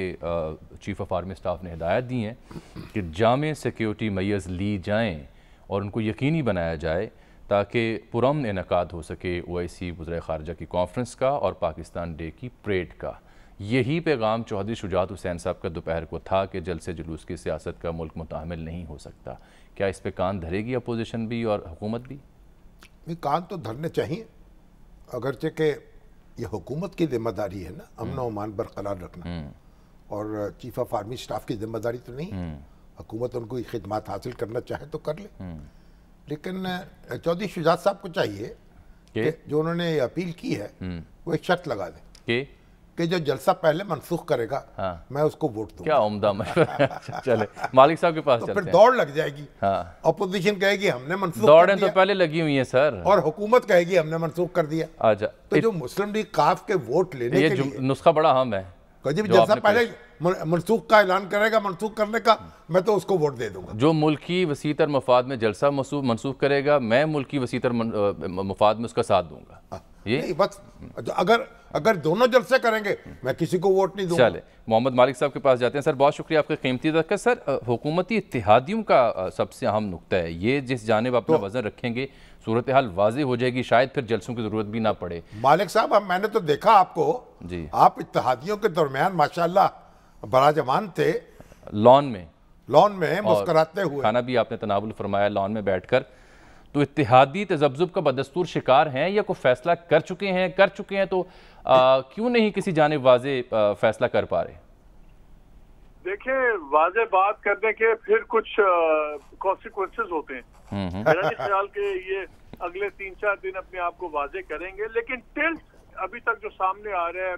Chief of army staff نے ہدایت دی ہیں کہ جامع سیکیورٹی میئرز لی جائیں اور ان کو یقینی بنایا جائے تاکہ پرامن انعقاد ہو سکے OIC وزرائے خارجہ کی کانفرنس کا اور پاکستان ڈے کی پریڈ کا۔ یہی پیغام چوہدری شجاعت حسین صاحب کا دوپہر کو تھا کہ جلسے جلوس کی سیاست کا ملک متحمل نہیں ہو سکتا۔ کیا اس پہ کان دھرے گی اپوزیشن بھی اور حکومت بھی؟ کان تو دھرنے چاہیے، اگرچہ کہ یہ حکومت کی ذمہ داری ہے نا امن و امان برقرار رکھنا، اور چیف آف آرمی سٹاف کی ذمہ داری تو نہیں۔ حکومت ان کو خدمات حاصل کرنا چاہے تو کر لے، لیکن چودھری شجاعت صاحب کو چاہیے کہ جو انہوں نے اپیل کی ہے وہ ایک شرط لگا دیں کہ جو جلسہ پہلے منسوخ کرے گا میں اس کو ووٹ دوں۔ کیا عمدہ مشورہ۔ چلے مالک صاحب کے پاس چلتے ہیں۔ پھر دوڑ لگ جائے گی، اپوزیشن کہے گی ہم نے منسوخ کر دوڑیں دیا، تو پہلے لگی ہوئی ہیں سر، اور حکومت کہے گی ہم نے منسوخ کر دیا۔ تو جو مسلم لیگ قاف کے ووٹ لینے کے لیے نسخہ بڑا اہم ہے، جب جلسہ پہلے منسوخ کا اعلان کرے گا، منسوخ کرنے کا، میں تو اس کو ووٹ دے دوں گا۔ جو ملکی وسیع تر مفاد میں جلسہ منسوخ کرے گا، میں ملکی وسیع تر مفاد میں اس کا ساتھ دوں گا۔ نہیں بس اگر دونوں جلسے کریں گے میں کسی کو ووٹ نہیں دوں گا۔ چلے محمد مالک صاحب کے پاس جاتے ہیں۔ سر بہت شکریہ آپ کے قیمتی وقت کا۔ سر حکومتی اتحادیوں کا سب سے اہم نقطہ ہے، یہ جس جانب اپنا وزن رکھیں گے صورتحال واضح ہو جائے گی، شاید پھر جلسوں کی ضرورت بھی نہ پڑے۔ مالک صاحب میں نے تو دیکھا آپ کو، آپ اتحادیوں کے درمیان ماشاءاللہ براجمان تھے، لان میں مسکراتے ہوئے، کھانا بھی آپ نے تناول فرمایا لان میں بیٹھ کر۔ تو اتحادی تذبذب کا بدستور شکار ہیں یا کوئی فیصلہ کر چکے ہیں تو کیوں نہیں کسی جانب واضح فیصلہ کر پا رہے؟ دیکھیں واضح بات کرنے کے پھر کچھ کانسیکوینسز ہوتے ہیں۔ میرا نہیں خیال کہ یہ اگلے 3-4 دن اپنے آپ کو واضح کریں گے، لیکن ٹلٹ ابھی تک جو سامنے آ رہا ہے،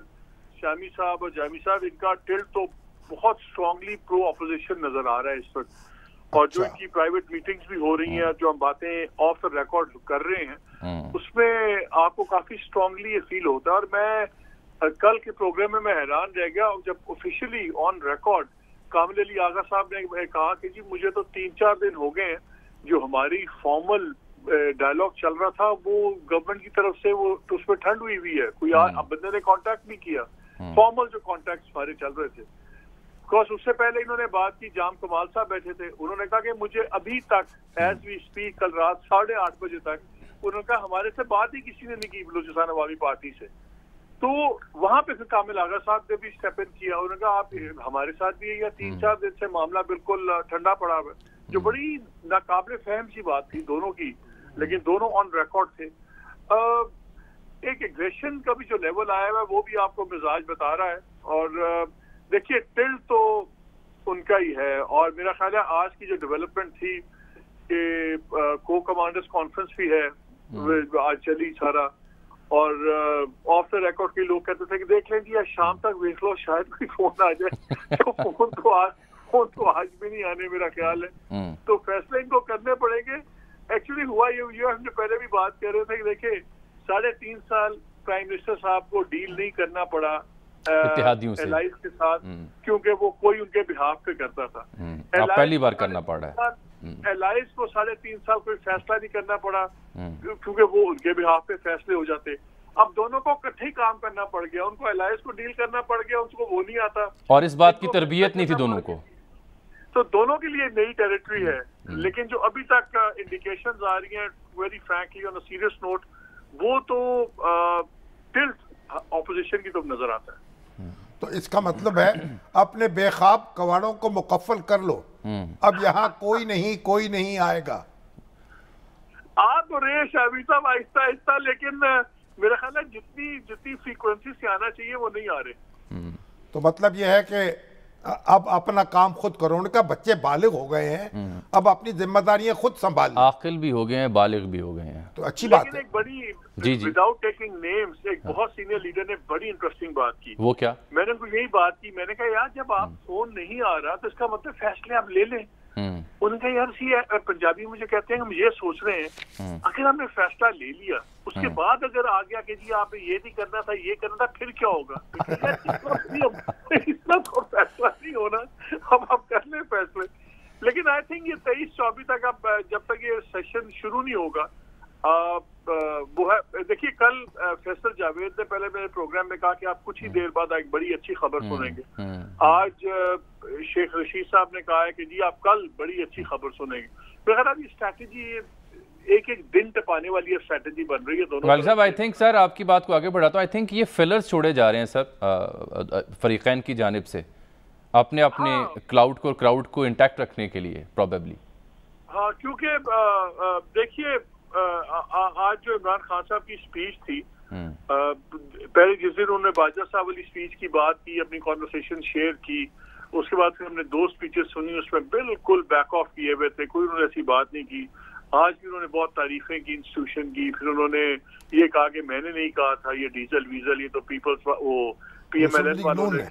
شامی صاحب اور جامی صاحب، ان کا ٹلٹ تو بہت اسٹرانگلی پرو اپوزیشن نظر آ رہا ہے اس وقت، اور جو ان کی پرائیویٹ میٹنگز بھی ہو رہی ہیں، جو ہم باتیں آف دا ریکارڈ کر رہے ہیں، اس میں آپ کو کافی اسٹرانگلی یہ فیل ہوتا ہے۔ اور میں کل کے پروگرام میں حیران رہ گیا جب آفیشلی آن ریکارڈ کامل علی آغا صاحب نے کہا کہ جی مجھے تو 3-4 دن ہو گئے ہیں جو ہماری فارمل ڈائلاگ چل رہا تھا وہ گورنمنٹ کی طرف سے وہ اس میں ٹھنڈ ہوئی ہے، کوئی بندے نے کانٹیکٹ نہیں کیا، فارمل جو کانٹیکٹ ہمارے چل رہے تھے۔ بیکاز اس سے پہلے انہوں نے بات کی، جام کمال صاحب بیٹھے تھے، انہوں نے کہا کہ مجھے ابھی تک ایز وی اسپیک کل رات 8:30 بجے تک انہوں نے کہا ہمارے سے بات ہی کسی نے نہیں کی بلوچستان عوامی پارٹی سے۔ تو وہاں پہ پھر کامل آغا صاحب نے بھی اسٹیپ ان کیا، انہوں نے کہا آپ ہمارے ساتھ بھی یا 3-4 دن سے معاملہ بالکل ٹھنڈا پڑا ہوا ہے، جو بڑی ناقابل فہم سی بات تھی دونوں کی، لیکن دونوں آن ریکارڈ تھے۔ ایک ایگریشن کا بھی جو لیول آیا ہوا ہے وہ بھی آپ کو مزاج بتا رہا ہے، اور دیکھیے ٹل تو ان کا ہی ہے۔ اور میرا خیال ہے آج کی جو ڈیولپمنٹ تھی کہ کو کمانڈرز کانفرنس بھی ہے آج چلی سارا، اور آف دا ریکارڈ کے لوگ کہتے تھے کہ دیکھ لیں جی آج شام تک دیکھ لو شاید کوئی فون آ جائے، تو فون تو آج بھی نہیں آنے میرا خیال ہے، تو فیصلے ان کو کرنے پڑیں گے۔ ایکچولی ہوا یہ ہم نے پہلے بھی بات کر رہے تھے کہ دیکھیں 3.5 سال پرائم منسٹر صاحب کو ڈیل نہیں کرنا پڑا اتحادیوں سے الائز کے ساتھ، کیونکہ وہ کوئی ان کے بہاف پہ کرتا تھا۔ پہلی بار کرنا پڑا ہے الائز کو 3.5 سال کوئی فیصلہ نہیں کرنا پڑا کیونکہ وہ ان کے بہاف پہ فیصلے ہو جاتے۔ اب دونوں کو اکٹھے ہی کام کرنا پڑ گیا، ان کو الائز کو ڈیل کرنا پڑ گیا، ان کو وہ نہیں آتا، اور اس بات کی تربیت نہیں تھی دونوں کو، تو دونوں کے لیے نئی ٹیریٹری ہے۔ لیکن جو ابھی تک انڈیکیشنز آ رہی ہیں very frankly on a serious note, وہ تو ٹلٹ اپوزیشن کی طرف نظر آتا ہے۔ تو اس کا مطلب ہے اپنے بے خواب کواڑوں کو مقفل کر لو، اب یہاں کوئی نہیں آئے گا۔ آپ تو ریش ابھی صاحب آہستہ آہستہ، لیکن میرا خیال ہے جتنی فریکوینسی سے آنا چاہیے وہ نہیں آ رہے۔ تو مطلب یہ ہے کہ اب اپنا کام خود کرو، ان کا بچے بالغ ہو گئے ہیں، اب اپنی ذمہ داریاں خود سنبھال، عاقل بھی ہو گئے ہیں، بالغ بھی ہو گئے ہیں، تو اچھی بات ہے۔ لیکن ایک بڑی وداؤٹ ٹیکنگ نیمز ایک بہت سینئر لیڈر نے بڑی انٹرسٹنگ بات کی۔ وہ کیا؟ میں نے ان کو یہی بات کی، میں نے کہا یار جب آپ فون نہیں آ رہا تو اس کا مطلب فیصلے آپ لے لیں۔ انہوں نے کہا یار پنجابی مجھے کہتے ہیں ہم یہ سوچ رہے ہیں اگر ہم نے فیصلہ لے لیا اس کے بعد اگر آ گیا کہ جی آپ نے یہ نہیں کرنا تھا یہ کرنا تھا پھر کیا ہوگا؟ اتنا تو فیصلہ نہیں ہونا، اب آپ کر لیں فیصلے۔ لیکن آئی تھنک یہ 23-24 تک اب جب تک یہ سیشن شروع نہیں ہوگا وہ ہے۔ دیکھیے کل فیصل جاوید سے پہلے میرے پروگرام میں کہا کہ آپ کچھ ہی دیر بعد ایک بڑی اچھی خبر سنیں گے. آج شیخ رشید صاحب نے کہا ہے کہ جی آپ کل بڑی اچھی خبر سنیں گے. میرا خیال ہے یہ اسٹریٹجی ایک دن ٹپانے والی اسٹریٹجی بن رہی ہے دونوں. والد صاحب آئی تھنک سر آپ کی بات کو آگے بڑھاتا ہوں. آئی تھنک یہ فلرز چھوڑے جا رہے ہیں سر فریقین کی جانب سے اپنے کراؤڈ کو انٹیکٹ رکھنے کے لیے پروبیبلی. ہاں کیونکہ دیکھیے آج جو عمران خان صاحب کی اسپیچ تھی, پہلے جس دن انہوں نے باجوہ صاحب والی اسپیچ کی بات کی, اپنی کانورسیشن شیئر کی, اس کے بعد پھر ہم نے 2 اسپیچز سنی, اس میں بالکل بیک آف کیے ہوئے تھے, کوئی انہوں نے ایسی بات نہیں کی. آج بھی انہوں نے بہت تعریفیں کی انسٹیٹیوشن کی. پھر انہوں نے یہ کہا کہ میں نے نہیں کہا تھا یہ ڈیزل ویزل, یہ تو پیپلز وہ پی ایم ایل این والوں نے,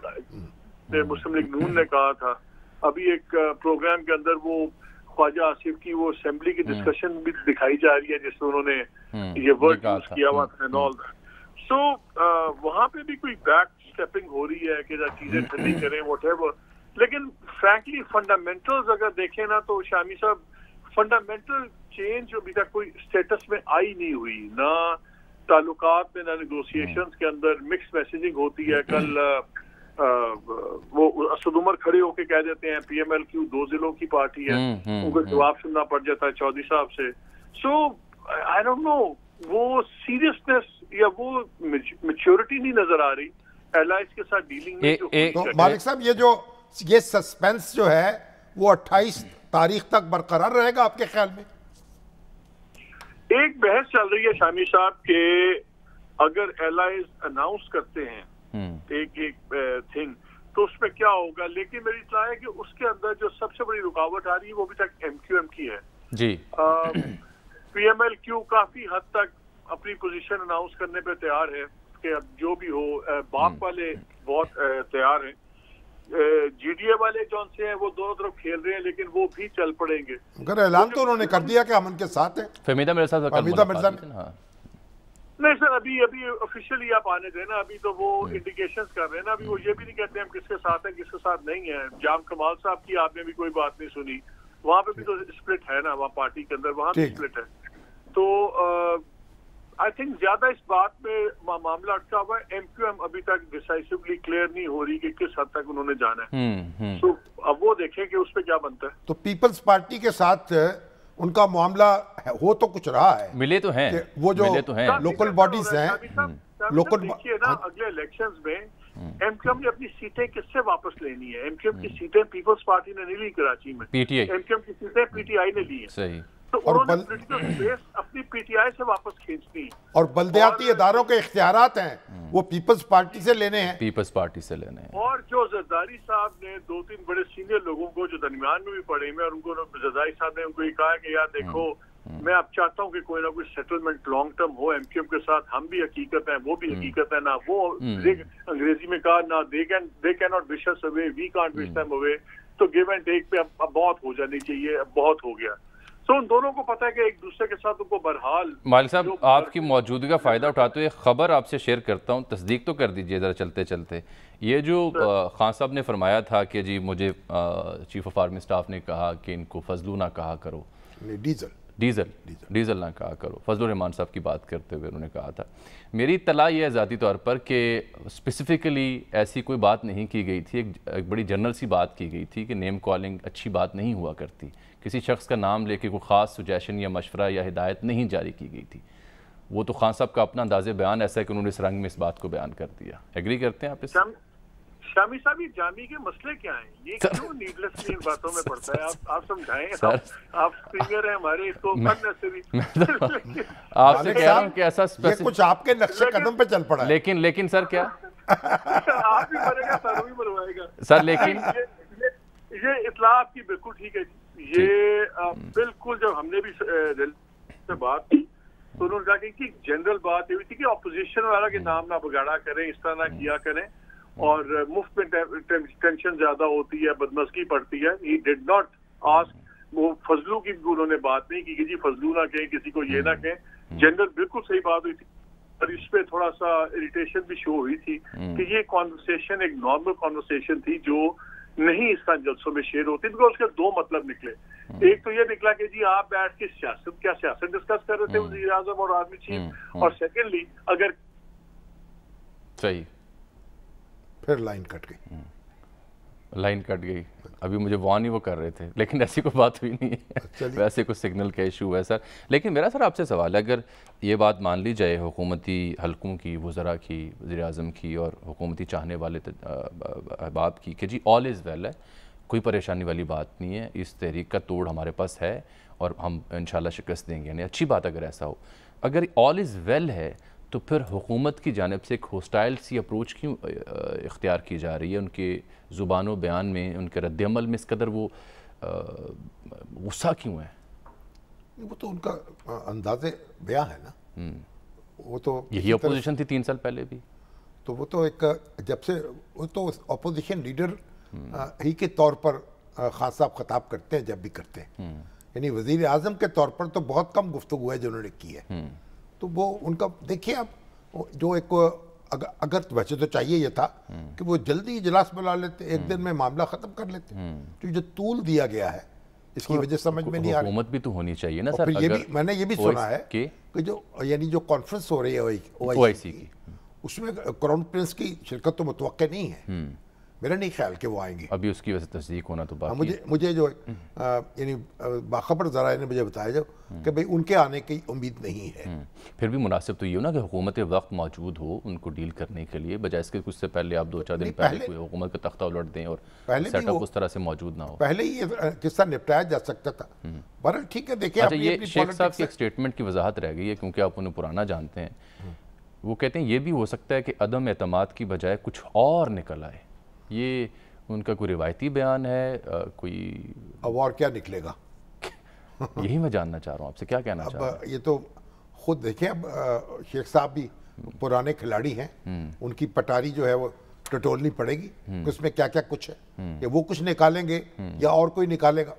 مسلم لیگ نون نے کہا تھا. ابھی ایک پروگرام کے اندر وہ خواجہ آصف کی وہ اسمبلی کی ڈسکشن بھی دکھائی جا رہی ہے جس میں انہوں نے یہ ورڈ یوز کیا ہوا تھا. سو وہاں پہ بھی کوئی بیک اسٹیپنگ ہو رہی ہے کہ چیزیں ٹھنڈی کریں واٹ ایور. لیکن فرینکلی فنڈامنٹلز اگر دیکھیں نا تو شامی صاحب فنڈامنٹل چینج ابھی تک کوئی اسٹیٹس میں آئی نہیں ہوئی, نہ تعلقات میں نہ نیگوسیشنز کے اندر مکس میسیجنگ ہوتی ہے. کل وہ اسد عمر کھڑے ہو کے کہہ دیتے ہیں پی ایم ایل کیو 2 ضلعوں کی پارٹی ہے, ان کو جواب سننا پڑ جاتا ہے چودھری صاحب سے. سو آئی ڈونٹ نو وہ سیریسنس یا وہ میچورٹی نہیں نظر آ رہی ایلائز کے ساتھ ڈیلنگ میں. تو مالک صاحب یہ سسپینس جو ہے وہ 28 تاریخ تک برقرار رہے گا آپ کے خیال میں؟ ایک بحث چل رہی ہے شامی صاحب کہ اگر ایلائز اناؤنس کرتے ہیں ایک تھنگ تو اس میں کیا ہوگا, لیکن میری اطلاع ہے کہ اس کے اندر جو سب سے بڑی رکاوٹ آ رہی ہے وہ ابھی تک ایم کیو ایم کی ہے. جی پی ایم ایل کیو کافی حد تک اپنی پوزیشن اناؤنس کرنے پہ تیار ہے کہ اب جو بھی ہو. باپ والے بہت تیار ہیں, جی ڈی اے والے جون سے ہیں وہ دونوں طرف کھیل رہے ہیں, لیکن وہ بھی چل پڑیں گے. مگر اعلان تو انہوں نے کر دیا کہ ہم ان کے ساتھ ہیں. فہمیدہ مرزا نہیں سر ابھی آفیشیلی آپ آنے دیں نا, ابھی تو وہ انڈیکیشنز کر رہے ہیں نا, ابھی وہ یہ بھی نہیں کہتے ہم کس کے ساتھ ہیں کس کے ساتھ نہیں ہیں. جام کمال صاحب کی آپ نے بھی کوئی بات نہیں سنی, وہاں پہ بھی تو اسپلٹ ہے نا, وہاں پارٹی کے اندر وہاں بھی اسپلٹ ہے. تو آئی تھنک زیادہ اس بات میں معاملہ اٹکا ہوا ہے. ایم کیو ایم ابھی تک ڈیسائسولی کلیئر نہیں ہو رہی کہ کس حد تک انہوں نے جانا ہے. تو اب وہ دیکھیں کہ اس پہ کیا بنتا ہے. تو پیپلز پارٹی کے ساتھ ان کا معاملہ ہو تو کچھ رہا ہے, ملے تو ہیں, وہ جو لوکل باڈیز ہیں دیکھیے نا اگلے الیکشنز میں ایم کیو ایم نے اپنی سیٹیں کس سے واپس لینی ہے. ایم کیو ایم کی سیٹیں پیپلز پارٹی نے نہیں لی کراچی میں, P T I, M Q M کی سیٹیں پی ٹی آئی نے لی ہیں. صحیح. تو انہوں نے پولیٹیکل اسپیس اپنی پی ٹی آئی سے واپس کھینچنی. اور بلدیاتی اداروں کے اختیارات ہیں وہ پیپلز پارٹی سے لینے ہیں, پیپلز پارٹی سے لینے ہیں. اور جو زرداری صاحب نے 2-3 بڑے سینئر لوگوں کو جو درمیان میں بھی پڑے ہوئے, اور ان کو زرداری صاحب نے ان کو یہ کہا کہ یار دیکھو میں اب چاہتا ہوں کہ کوئی نہ کوئی سیٹلمنٹ لانگ ٹرم ہو ایم کیو ایم کے ساتھ, ہم بھی حقیقت ہیں وہ بھی حقیقت ہے. نہ وہ انگریزی میں کہا نہ they can not wish us away, we can't wish them away. تو گیو اینڈ ٹیک پہ اب بہت ہو جانی چاہیے, اب بہت ہو گیا. تو ان دونوں کو پتہ ہے کہ ایک دوسرے کے ساتھ ان کو برحال. مالک صاحب آپ کی موجودگی کا فائدہ اٹھاتے ہوئے خبر آپ سے شیئر کرتا ہوں, تصدیق تو کر دیجئے ذرا چلتے چلتے. یہ جو خان صاحب نے فرمایا تھا کہ جی مجھے چیف آف آرمی سٹاف نے کہا کہ ان کو فضلو نہ کہا کرو, ڈیزل نہ کہا کرو, فضل الرحمان صاحب کی بات کرتے ہوئے انہوں نے کہا تھا. میری اطلاع یہ ہے ذاتی طور پر کہ اسپیسیفکلی ایسی کوئی بات نہیں کی گئی تھی, ایک بڑی جنرل سی بات کی گئی تھی کہ نیم کالنگ اچھی بات نہیں ہوا کرتی, کسی شخص کا نام لے کے کوئی خاص سجیشن یا مشورہ یا ہدایت نہیں جاری کی گئی تھی. وہ تو خان صاحب کا اپنا انداز بیان ایسا ہے کہ انہوں نے اس رنگ میں اس بات کو بیان کر دیا. ایگری کرتے ہیں آپ اس؟ شامی صاحب یہ جامی کے مسئلے کیا ہیں, یہ کیوں نیڈلیسلی ان باتوں میں پڑتا ہے؟ آپ سمجھائیں, آپ سینئر ہیں ہمارے, اس کو آپ سے کہہ رہا ہوں کہ ایسا یہ کچھ آپ کے نقش قدم پہ چل پڑا ہے. لیکن سر کیا آپ بھی مرے گا, سر بھی مروائے گا سر, لیکن یہ اطلاع آپ کی بالکل ٹھیک ہے. یہ بالکل جب ہم نے بھی سے بات کی تو انہوں نے کہا کہ جنرل بات یہ تھی کہ اپوزیشن والا کے نام نہ بگاڑا کریں, اس طرح نہ کیا کریں, اور مفت میں ٹینشن زیادہ ہوتی ہے, بدمزگی پڑتی ہے. He did not ask, وہ فضلو کی انہوں نے بات نہیں کی کہ جی فضلو نہ کہیں, کسی کو یہ نہ کہیں. جنرل بالکل صحیح بات ہوئی تھی, اور اس پہ تھوڑا سا اریٹیشن بھی شو ہوئی تھی کہ یہ کانورسیشن ایک نارمل کانورسیشن تھی جو نہیں اس طرح جلسوں میں شیئر ہوتی, کیونکہ اس کے 2 مطلب نکلے. ایک تو یہ نکلا کہ جی آپ بیٹھ کے سیاست ڈسکس کر رہے تھے وزیر اعظم اور آرمی چیف, اور سیکنڈلی اگر صحیح, پھر لائن کٹ گئی. لائن کٹ گئی. ابھی مجھے وان ہی وہ کر رہے تھے, لیکن ایسی کوئی بات ہوئی نہیں ہے, ویسے کوئی سگنل کا ایشو ہے سر. لیکن میرا سر آپ سے سوال ہے, اگر یہ بات مان لی جائے حکومتی حلقوں کی, وزراء کی, وزیر اعظم کی اور حکومتی چاہنے والے احباب کی کہ جی آل از ویل ہے, کوئی پریشانی والی بات نہیں ہے, اس تحریک کا توڑ ہمارے پاس ہے اور ہم انشاءاللہ شکست دیں گے, یعنی اچھی بات اگر ایسا ہو, اگر آل از ویل ہے تو پھر حکومت کی جانب سے ایک ہوسٹائل سی اپروچ کیوں اختیار کی جا رہی ہے؟ ان کے زبان و بیان میں, ان کے رد عمل میں اس قدر وہ غصہ کیوں ہے؟ وہ تو ان کا انداز بیاں ہے نا. وہ تو یہی اپوزیشن تھی 3 سال پہلے بھی. تو وہ تو ایک جب سے وہ تو اپوزیشن لیڈر ہی کے طور پر خان صاحب خطاب کرتے ہیں جب بھی کرتے ہیں, یعنی وزیر اعظم کے طور پر تو بہت کم گفتگو ہے جو انہوں نے کی ہے. تو وہ ان کا دیکھیے اب جو ایک اگر ویسے تو چاہیے یہ تھا کہ وہ جلدی اجلاس بلا لیتے, ایک دن میں معاملہ ختم کر لیتے. جو طول دیا گیا ہے اس کی وجہ سمجھ میں نہیں آ رہی. حکومت بھی تو ہونی چاہیے نا سر. یہ بھی میں نے یہ بھی سنا ہے کہ جو یعنی جو کانفرنس ہو رہی ہے او آئی سی کی, اس میں کراؤن پرنس کی شرکت تو متوقع نہیں ہے. میرا نہیں خیال کہ وہ آئیں گے. ابھی اس کی وجہ سے تصدیق ہونا تو باقی ہے. مجھے جو یعنی باخبر ذرائع نے مجھے بتایا جو کہ بھئی ان کے آنے کی امید نہیں ہے. پھر بھی مناسب تو یہ ہو نا کہ حکومت وقت موجود ہو ان کو ڈیل کرنے کے لیے, بجائے اس کے کچھ سے پہلے آپ 2-4 دن پہلے کوئی حکومت کا تختہ الٹ دیں اور سیٹ اپ اس طرح سے موجود نہ ہو. پہلے ہی یہ قصہ نپٹایا جا سکتا تھا. بہرحال ٹھیک ہے, دیکھیں. اچھا, یہ شیخ صاحب کی ایک سٹیٹمنٹ کی وضاحت رہ گئی ہے کیونکہ آپ انہیں پرانا جانتے ہیں. وہ کہتے ہیں یہ بھی ہو سکتا ہے کہ عدم اعتماد کی بجائے کچھ اور نکل آئے. یہ ان کا کوئی روایتی بیان ہے, کوئی اب اور کیا نکلے گا؟ یہی میں جاننا چاہ رہا ہوں آپ سے, کیا کہنا چاہ رہا ہوں. اب یہ تو خود دیکھیں, اب شیخ صاحب بھی پرانے کھلاڑی ہیں, ان کی پٹاری جو ہے وہ ٹٹولنی پڑے گی کہ اس میں کیا کیا کچھ ہے, یا وہ کچھ نکالیں گے یا اور کوئی نکالے گا.